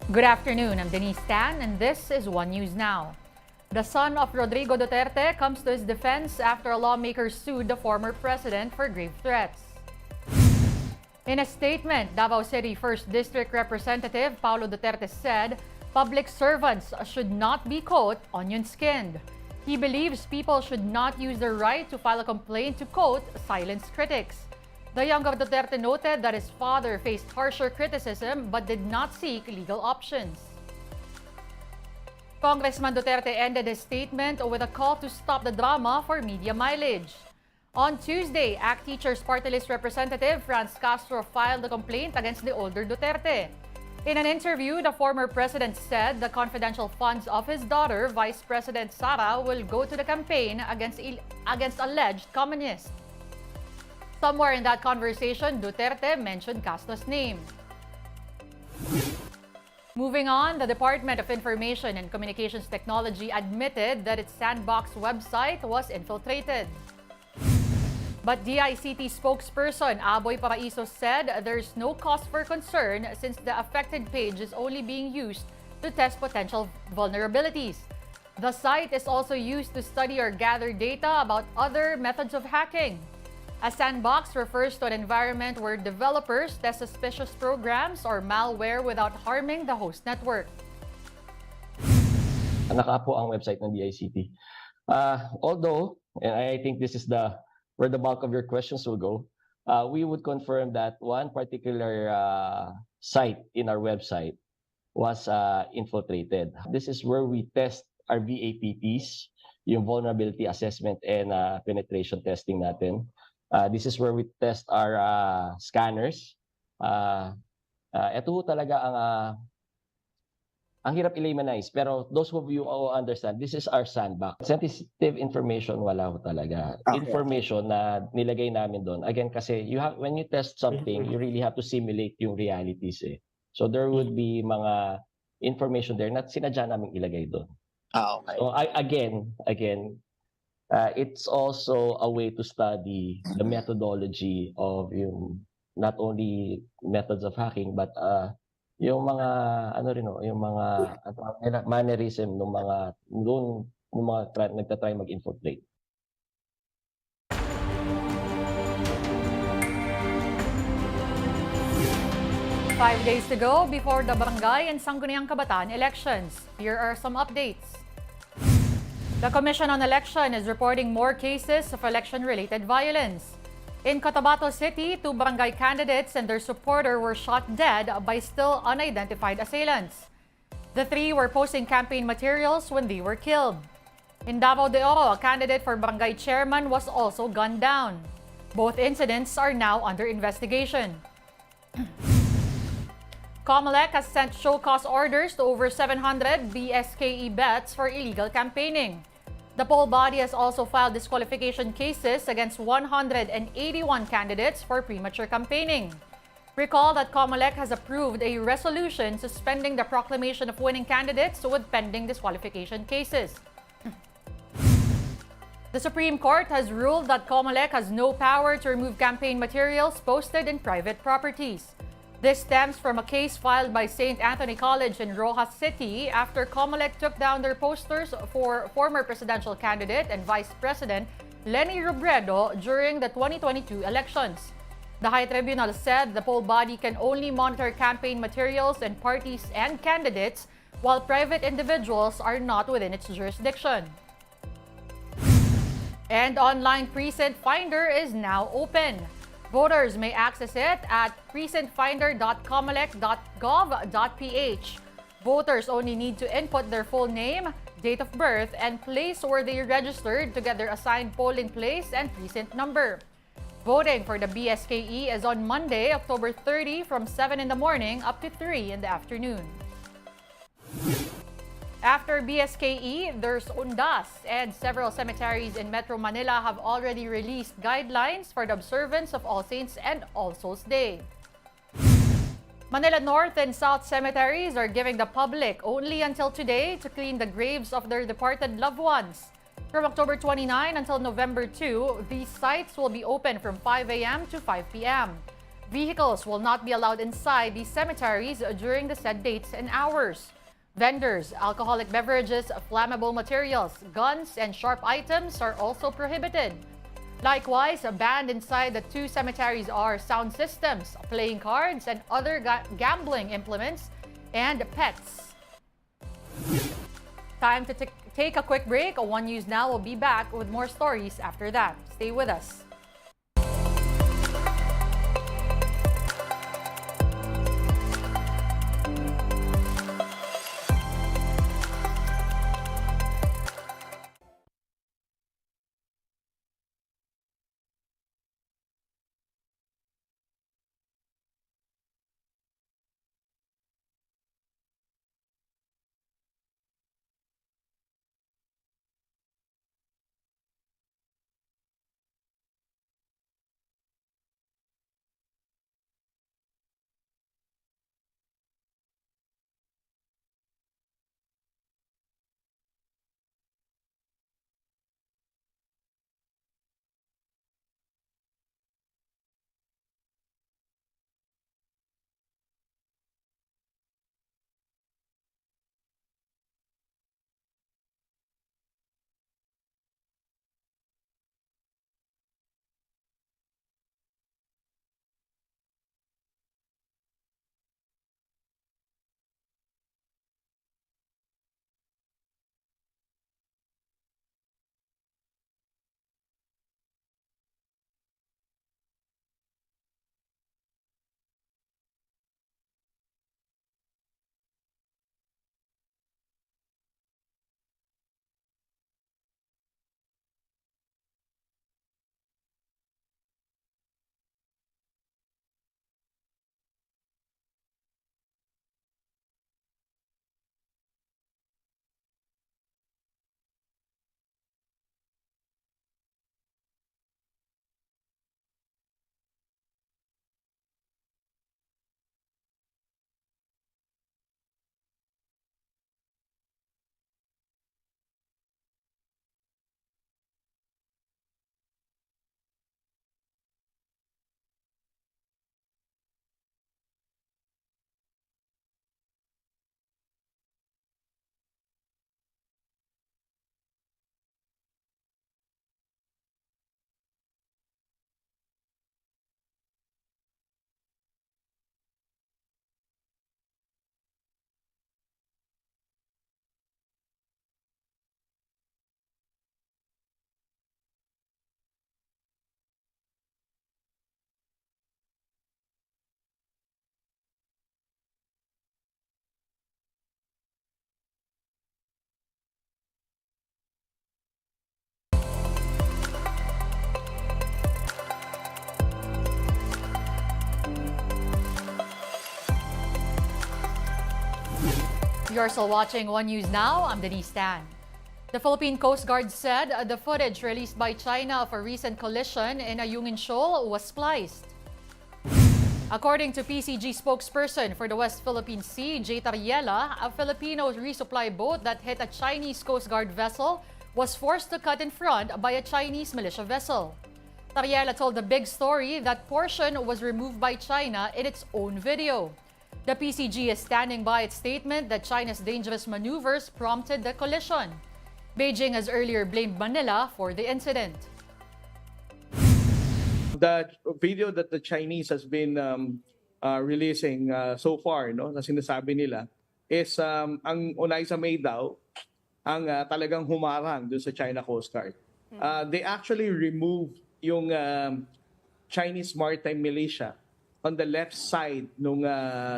Good afternoon, I'm Denise Tan, and this is One News Now. The son of Rodrigo Duterte comes to his defense after a lawmaker sued the former president for grave threats. In a statement, Davao City 1st District Representative Paolo Duterte said public servants should not be, quote, onion-skinned. He believes people should not use their right to file a complaint to, quote, silence critics. The younger Duterte noted that his father faced harsher criticism but did not seek legal options. Congressman Duterte ended his statement with a call to stop the drama for media mileage. On Tuesday, ACT Teachers Party List Representative Castro filed a complaint against the older Duterte. In an interview, the former president said the confidential funds of his daughter, Vice President Sara, will go to the campaign against alleged communists. Somewhere in that conversation, Duterte mentioned Castro's name. Moving on, the Department of Information and Communications Technology admitted that its sandbox website was infiltrated. But DICT spokesperson Aboy Paraiso said there's no cause for concern since the affected page is only being used to test potential vulnerabilities. The site is also used to study or gather data about other methods of hacking. A sandbox refers to an environment where developers test suspicious programs or malware without harming the host network. Naka-po ang website ng DICT. Although, and I think this is where the bulk of your questions will go, we would confirm that one particular site in our website was infiltrated. This is where we test our VAPTs, yung vulnerability assessment and penetration testing natin. This is where we test our scanners. Ito talaga ang hirap i-lamanize, pero those of you who understand, this is our sandbox. Sensitive information, wala ho talaga. Okay. Information na nilagay namin doon. Again, kasi when you test something, you really have to simulate yung realities eh. So there would be mga information there na sinadya namin ilagay doon. Okay. So again, it's also a way to study the methodology of yung not only methods of hacking but yung mga yung mga mannerism ng mga nagtatry mag-infiltrate. Five days to go before the Barangay and Sangguniang Kabataan elections. Here are some updates. The Commission on Election is reporting more cases of election-related violence. In Cotabato City, 2 barangay candidates and their supporter were shot dead by still unidentified assailants. The 3 were posting campaign materials when they were killed. In Davao de Oro, a candidate for barangay chairman was also gunned down. Both incidents are now under investigation. COMELEC has sent show-cause orders to over 700 BSKE bets for illegal campaigning. The poll body has also filed disqualification cases against 181 candidates for premature campaigning. Recall that COMELEC has approved a resolution suspending the proclamation of winning candidates with pending disqualification cases. The Supreme Court has ruled that COMELEC has no power to remove campaign materials posted in private properties. This stems from a case filed by St. Anthony College in Rojas City after COMELEC took down their posters for former presidential candidate and Vice President Leni Robredo during the 2022 elections. The High Tribunal said the poll body can only monitor campaign materials and parties and candidates while private individuals are not within its jurisdiction. And online precinct finder is now open. Voters may access it at precinctfinder.comelec.gov.ph. Voters only need to input their full name, date of birth, and place where they registered to get their assigned polling place and precinct number. Voting for the BSKE is on Monday, October 30 from 7 in the morning up to 3 in the afternoon. After BSKE, there's Undas, and several cemeteries in Metro Manila have already released guidelines for the observance of All Saints and All Souls Day. Manila North and South cemeteries are giving the public only until today to clean the graves of their departed loved ones. From October 29 until November 2, these sites will be open from 5 a.m. to 5 p.m. Vehicles will not be allowed inside these cemeteries during the said dates and hours. Vendors, alcoholic beverages, flammable materials, guns, and sharp items are also prohibited. Likewise, banned inside the two cemeteries are sound systems, playing cards, and other gambling implements, and pets. Time to take a quick break. One News Now will be back with more stories after that. Stay with us. You're still watching One News Now. I'm Denise Tan. The Philippine Coast Guard said the footage released by China of a recent collision in Ayungin Shoal was spliced. According to PCG spokesperson for the West Philippine Sea, J. Tariela, a Filipino resupply boat that hit a Chinese Coast Guard vessel was forced to cut in front by a Chinese militia vessel. Tariela told the Big Story that portion was removed by China in its own video. The PCG is standing by its statement that China's dangerous maneuvers prompted the collision. Beijing has earlier blamed Manila for the incident. The video that the Chinese has been releasing so far, no, na sinasabi nila, is ang Oneisa May daw ang talagang humarang doon sa China Coast Guard. They actually removed yung Chinese maritime militia on the left side nung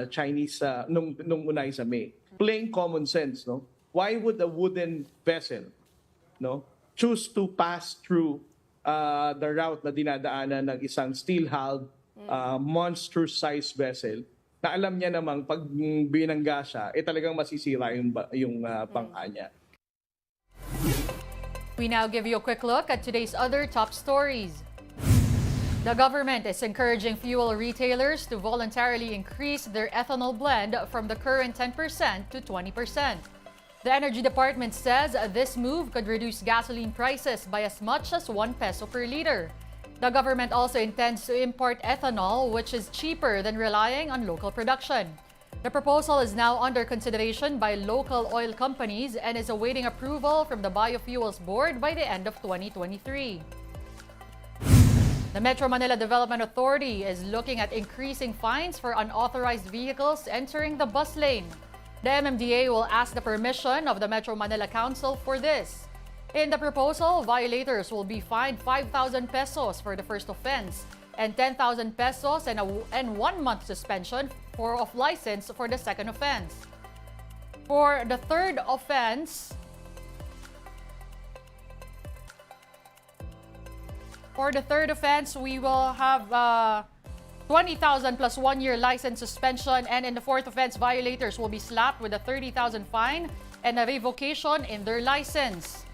Chinese nung Oneisa May. Plain common sense, no? Why would a wooden vessel, no, choose to pass through the route na dinadaanan ng isang steel-hulled, monstrous-sized vessel na alam niya namang pag binangga siya, talagang masisira yung bangka niya. We now give you a quick look at today's other top stories. The government is encouraging fuel retailers to voluntarily increase their ethanol blend from the current 10% to 20%. The Energy Department says this move could reduce gasoline prices by as much as 1 peso per liter. The government also intends to import ethanol, which is cheaper than relying on local production. The proposal is now under consideration by local oil companies and is awaiting approval from the Biofuels Board by the end of 2023. The Metro Manila Development Authority is looking at increasing fines for unauthorized vehicles entering the bus lane. The MMDA will ask the permission of the Metro Manila Council for this. In the proposal, violators will be fined 5,000 pesos for the first offense and 10,000 pesos and 1 month suspension of license for the second offense. For the third offense, we will have 20,000 plus 1 year license suspension, and in the fourth offense, violators will be slapped with a 30,000 fine and a revocation in their license.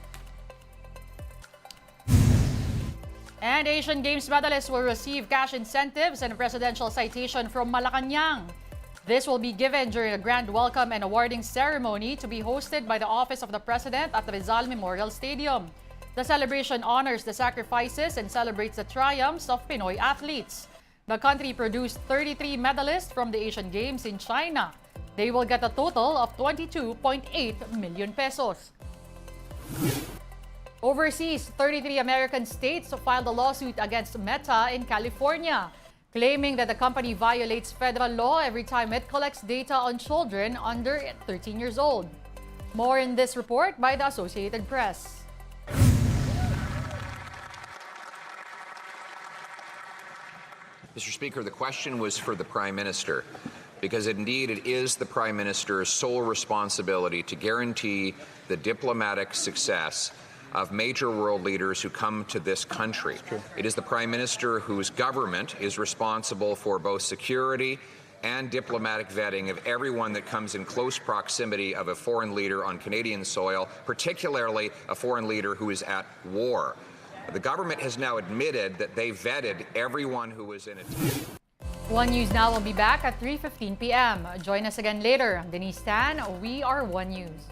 And Asian Games medalists will receive cash incentives and a presidential citation from Malacanang. This will be given during a grand welcome and awarding ceremony to be hosted by the Office of the President at Rizal Memorial Stadium. The celebration honors the sacrifices and celebrates the triumphs of Pinoy athletes. The country produced 33 medalists from the Asian Games in China. They will get a total of 22.8 million pesos. Overseas, 33 American states filed a lawsuit against Meta in California, claiming that the company violates federal law every time it collects data on children under 13 years old. More in this report by the Associated Press. Mr. Speaker, the question was for the Prime Minister, because indeed it is the Prime Minister's sole responsibility to guarantee the diplomatic success of major world leaders who come to this country. It is the Prime Minister whose government is responsible for both security and diplomatic vetting of everyone that comes in close proximity of a foreign leader on Canadian soil, particularly a foreign leader who is at war. The government has now admitted that they vetted everyone who was in attendance. One News Now will be back at 3:15 p.m. Join us again later. I'm Denise Tan. We are One News.